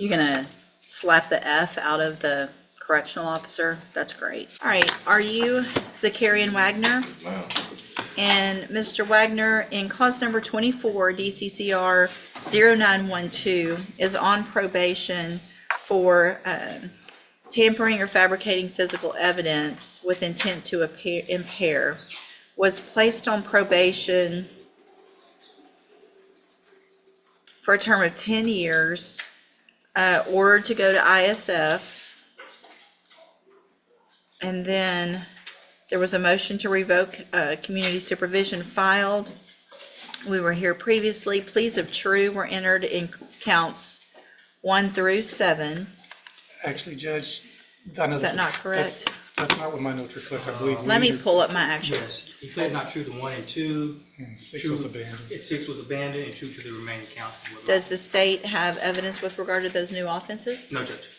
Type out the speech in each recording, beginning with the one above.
You're gonna slap the F out of the correctional officer? That's great. All right, are you Zakarian Wagner? Ma'am. And Mr. Wagner, in cause number 24, DCCR 0912, is on probation for tampering or fabricating physical evidence with intent to impair. Was placed on probation for a term of 10 years, ordered to go to ISF, and then there was a motion to revoke community supervision filed. We were here previously. Pleas of true were entered in counts 1 through 7. Actually, Judge, I know Is that not correct? That's not what my notes reflect, I believe. Let me pull up my actual. Yes, he pled not true to 1 and 2. And 6 True- was abandoned. 6 was abandoned, and true to the remaining counts. Does the state have evidence with regard to those new offenses? No, Judge.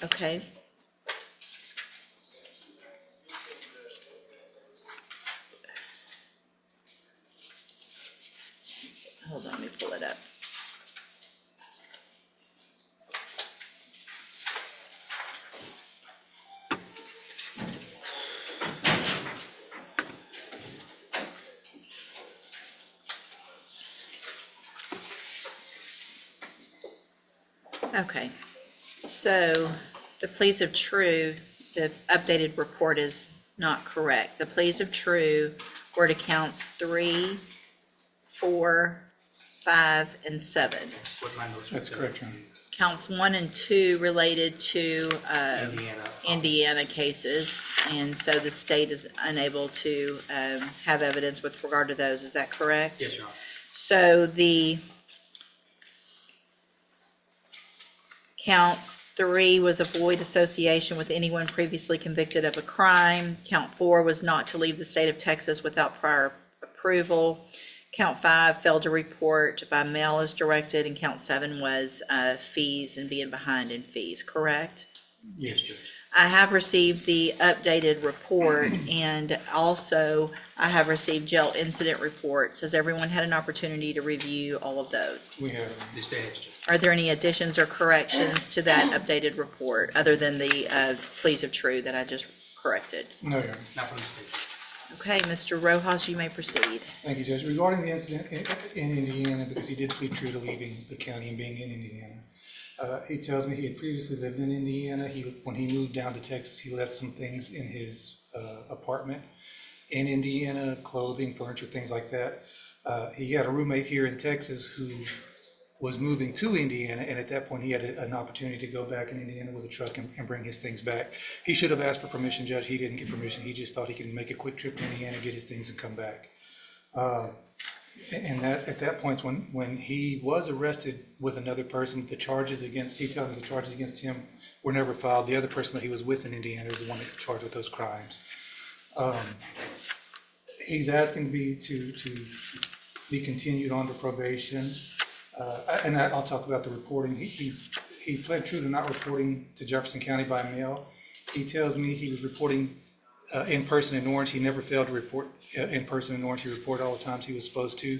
Okay. Hold on, let me pull it up. Okay, so the pleas of true, the updated report is not correct. The pleas of true were to counts 3, 4, 5, and 7. That's what my notes That's reflect. correct, Your Honor. Counts 1 and 2 related to Indiana. Indiana cases, and so the state is unable to have evidence with regard to those. Is that correct? Yes, Your Honor. So the counts 3 was a void association with anyone previously convicted of a crime. Count 4 was not to leave the state of Texas without prior approval. Count 5 failed to report by mail as directed, and count 7 was fees and being behind in fees, correct? Yes, Judge. I have received the updated report, and also I have received jail incident reports. Has everyone had an opportunity to review all of those? We have, The state has, Judge. Are there any additions or corrections to that updated report, other than the pleas of true that I just corrected? no, Your Honor. Not from the state. Okay, Mr. Rojas, you may proceed. Thank you, Judge. Regarding the incident in Indiana, because he did plead true to leaving the county and being in Indiana, he tells me he had previously lived in Indiana. When he moved down to Texas, he left some things in his apartment in Indiana, clothing, furniture, things like that. He had a roommate here in Texas who was moving to Indiana, and at that point he had an opportunity to go back in Indiana with a truck and bring his things back. He should have asked for permission, Judge. He didn't get permission. He just thought he could make a quick trip to Indiana, get his things, and come back. And that at that point, when he was arrested with another person, he tells me the charges against him were never filed. The other person that he was with in Indiana is the one that was charged with those crimes. He's asking to be continued on to probation. And I'll talk about the reporting. He pled true to not reporting to Jefferson County by mail. He tells me he was reporting in person in Orange. He never failed to report in person in Orange. He reported all the times he was supposed to,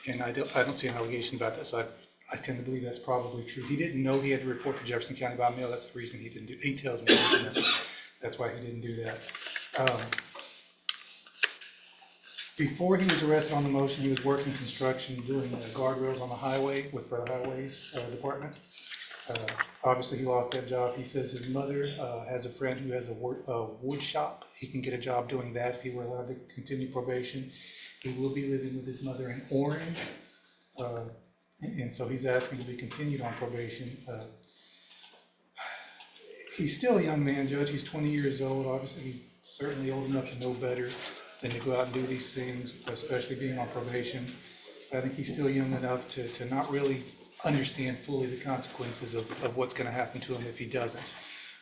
and I don't see an allegation about that. So I tend to believe that's probably true. He didn't know he had to report to Jefferson County by mail. That's the reason he didn't do. He tells me that's why he didn't do that. Before he was arrested on the motion, he was working construction, doing guardrails on the highway with the Highways Department. Obviously, he lost that job. He says his mother has a friend who has a wood shop. He can get a job doing that if he were allowed to continue probation. He will be living with his mother in Orange. And so he's asking to be continued on probation. He's still a young man, Judge. He's 20 years old. Obviously, he's certainly old enough to know better than to go out and do these things, especially being on probation. But I think he's still young enough to not really understand fully the consequences of what's going to happen to him if he doesn't.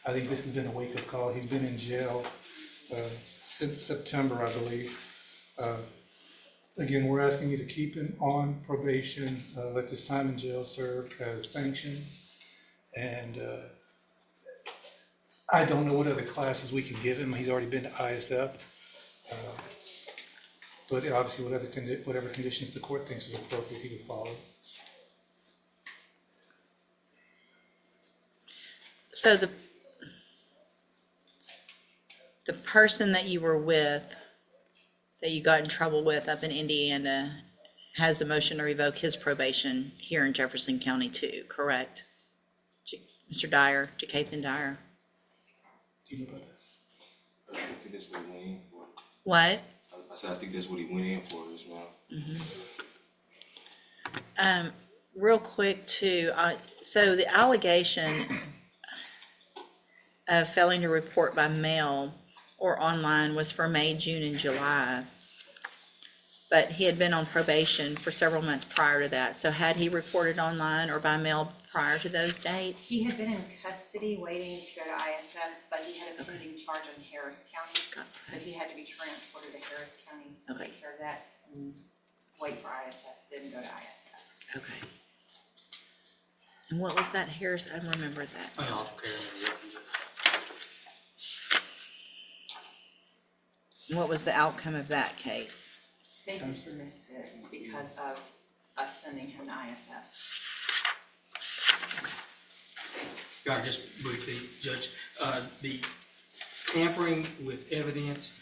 I think this has been a wake-up call. He's been in jail since September, I believe. Again, we're asking you to keep him on probation, let this time in jail serve as sanctions, and I don't know what other classes we can give him. He's already been to ISF. But obviously, whatever conditions the court thinks is appropriate, he would follow. So the person that you were with, that you got in trouble with up in Indiana, has a motion to revoke his probation here in Jefferson County too, correct? Mr. Dyer, Jacathan Dyer. Do you know about that? I think that's what he went in for. What? I said, I think that's what he went in for as well. Real quick too, so the allegation of failing to report by mail or online was for May, June, and July. But he had been on probation for several months prior to that. So had he reported online or by mail prior to those dates? He had been in custody waiting to go to ISF, but he had a pending charge in Harris County. So he had to be transported to Harris County to take care of that and wait for ISF, then go to ISF. Okay. And what was that Harris? I remember that. Unlawful carrying of a weapon. And what was the outcome of that case? They dismissed it because of us sending him to ISF. Your Honor, just briefly, Judge, the tampering with evidence,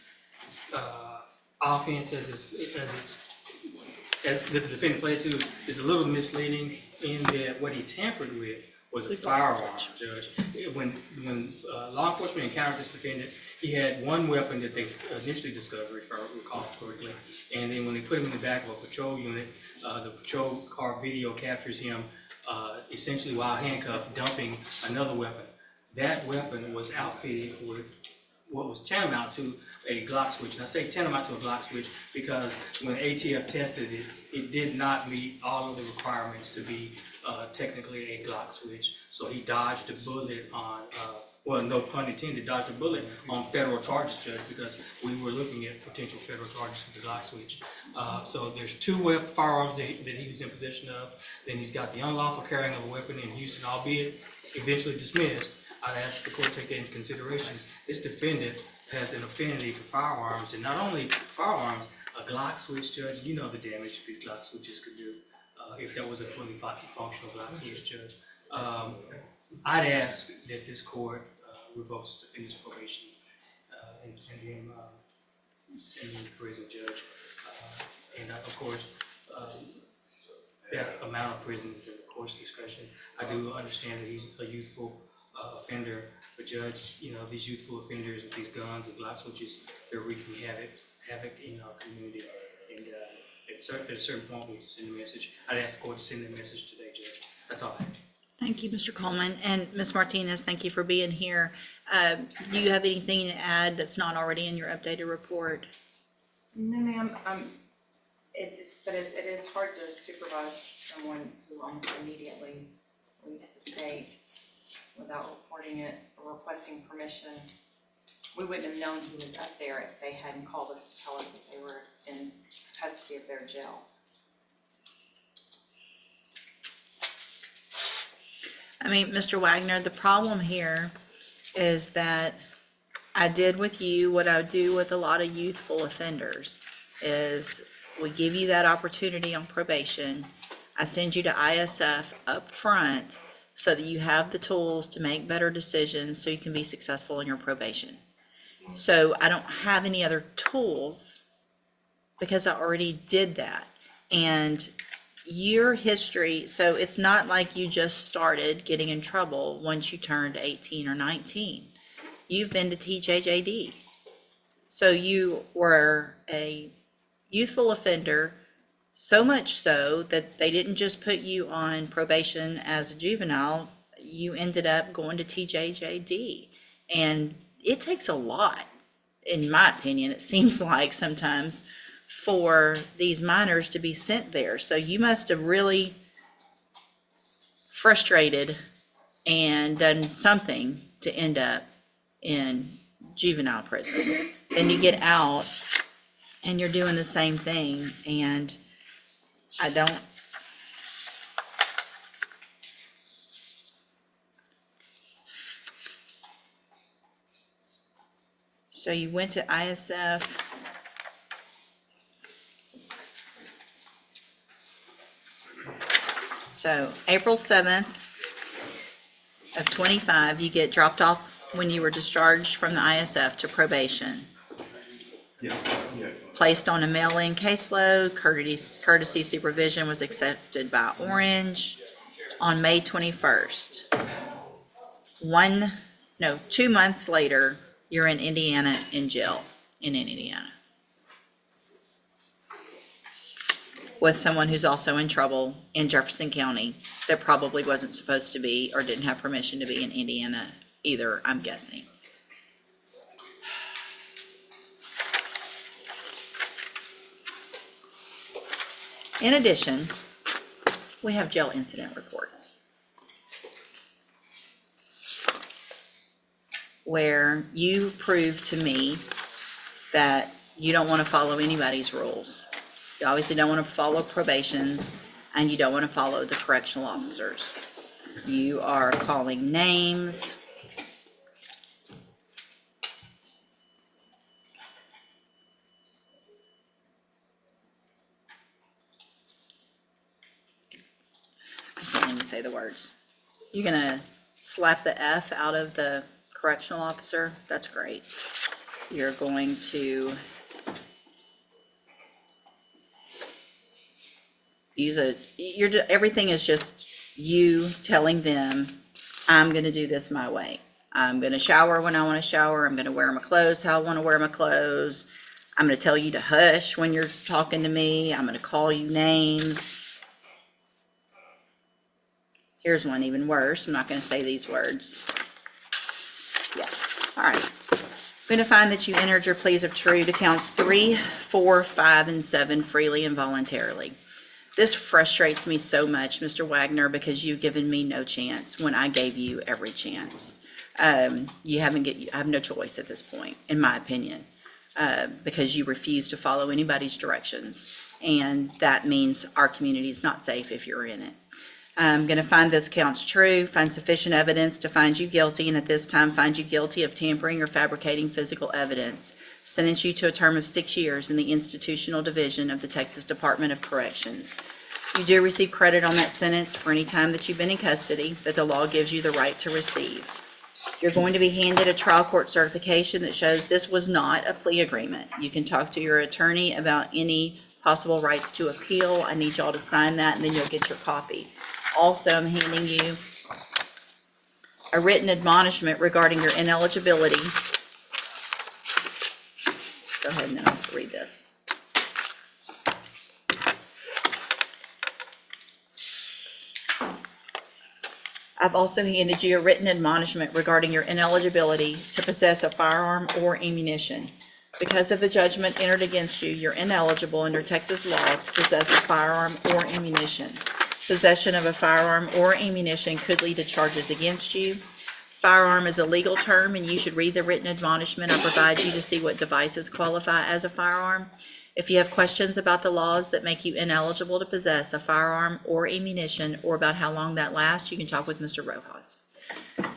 offense as the defendant pled to is a little misleading in that what he tampered with was a firearm, Judge. When law enforcement encountered this defendant, he had one weapon that they initially discovered, if I recall correctly, and then when they put him in the back of a patrol unit, the patrol car video captures him essentially while handcuffed, dumping another weapon. That weapon was outfitted with what was tantamount to a Glock switch. And I say tantamount to a Glock switch because when ATF tested it, it did not meet all of the requirements to be technically a Glock switch. So he dodged a bullet on, well, no pun intended, dodged a bullet on federal charges, Judge, because we were looking at potential federal charges for the Glock switch. So there's two firearms that he was in possession of. Then he's got the unlawful carrying of a weapon in Houston, albeit eventually dismissed. I'd ask the court to take that into consideration. This defendant has an affinity for firearms, and not only firearms, a Glock switch, Judge, you know the damage these Glock switches could do if that was a fully functional Glock switch, Judge. I'd ask that this court revokes the defendant's probation and send him to prison, Judge. And of course, that amount of prison is in the court's discretion. I do understand that he's a youthful offender, but Judge, you know, these youthful offenders with these guns and Glock switches, they're wreaking havoc in our community. And at a certain point, we send a message. I'd ask the court to send that message today, Judge. That's all I have. Thank you, Mr. Coleman. And Ms. Martinez, thank you for being here. Do you have anything to add that's not already in your updated report? No, ma'am. It is hard to supervise someone who almost immediately leaves the state without reporting it or requesting permission. We wouldn't have known he was up there if they hadn't called us to tell us that they were in custody of their jail. I mean, Mr. Wagner, the problem here is that I did with you what I do with a lot of youthful offenders, is we give you that opportunity on probation. I send you to ISF up front so that you have the tools to make better decisions so you can be successful in your probation. So I don't have any other tools because I already did that. And your history, so it's not like you just started getting in trouble once you turned 18 or 19. You've been to TJJD. So you were a youthful offender, so much so that they didn't just put you on probation as a juvenile, you ended up going to TJJD. And it takes a lot, in my opinion, it seems like sometimes, for these minors to be sent there. So you must have really frustrated and done something to end up in juvenile prison. Then you get out and you're doing the same thing, and I don't. So you went to ISF So April 7th of 25, you get dropped off when you were discharged from the ISF to probation. Placed on a mail-in caseload, courtesy supervision was accepted by Orange on May 21st. 2 months later, you're in Indiana in jail in Indiana with someone who's also in trouble in Jefferson County that probably wasn't supposed to be or didn't have permission to be in Indiana either, I'm guessing. In addition, we have jail incident reports where you prove to me that you don't want to follow anybody's rules. You obviously don't want to follow probations, and you don't want to follow the correctional officers. You are calling names. I can't even say the words. You're gonna slap the F out of the correctional officer. That's great. You're going to everything is just you telling them, I'm gonna do this my way. I'm gonna shower when I want to shower. I'm gonna wear my clothes how I want to wear my clothes. I'm gonna tell you to hush when you're talking to me. I'm gonna call you names. Here's one even worse. I'm not gonna say these words. Yeah, all right. I'm gonna find that you entered your pleas of true to counts 3, 4, 5, and 7 freely and voluntarily. This frustrates me so much, Mr. Wagner, because you've given me no chance when I gave you every chance. I have no choice at this point, in my opinion, because you refuse to follow anybody's directions. And that means our community is not safe if you're in it. I'm going to find those counts true, find sufficient evidence to find you guilty, and at this time find you guilty of tampering or fabricating physical evidence. Sentence you to a term of 6 years in the institutional division of the Texas Department of Corrections. You do receive credit on that sentence for any time that you've been in custody that the law gives you the right to receive. You're going to be handed a trial court certification that shows this was not a plea agreement. You can talk to your attorney about any possible rights to appeal. I need y'all to sign that, and then you'll get your copy. Also, I'm handing you a written admonishment regarding your ineligibility. Go ahead and I'll read this. I've also handed you a written admonishment regarding your ineligibility to possess a firearm or ammunition. Because of the judgment entered against you, you're ineligible under Texas law to possess a firearm or ammunition. Possession of a firearm or ammunition could lead to charges against you. Firearm is a legal term, and you should read the written admonishment I provide you to see what devices qualify as a firearm. If you have questions about the laws that make you ineligible to possess a firearm or ammunition, or about how long that lasts, you can talk with Mr. Rojas.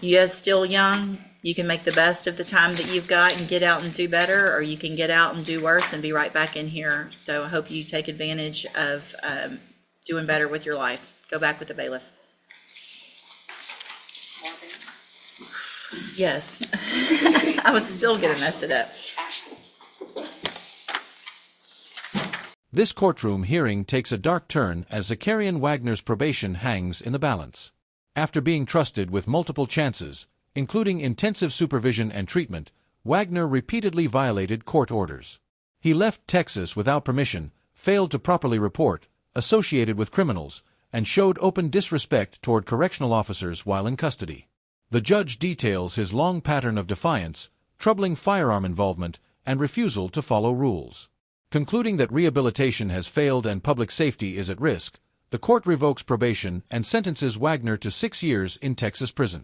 You are still young. You can make the best of the time that you've got and get out and do better, or you can get out and do worse and be right back in here. So I hope you take advantage of doing better with your life. Go back with the bailiff. Yes. I was still gonna mess it up. This courtroom hearing takes a dark turn as Zakarian Wagner's probation hangs in the balance. After being trusted with multiple chances, including intensive supervision and treatment, Wagner repeatedly violated court orders. He left Texas without permission, failed to properly report, associated with criminals, and showed open disrespect toward correctional officers while in custody. The judge details his long pattern of defiance, troubling firearm involvement, and refusal to follow rules. Concluding that rehabilitation has failed and public safety is at risk, the court revokes probation and sentences Wagner to 6 years in Texas prison.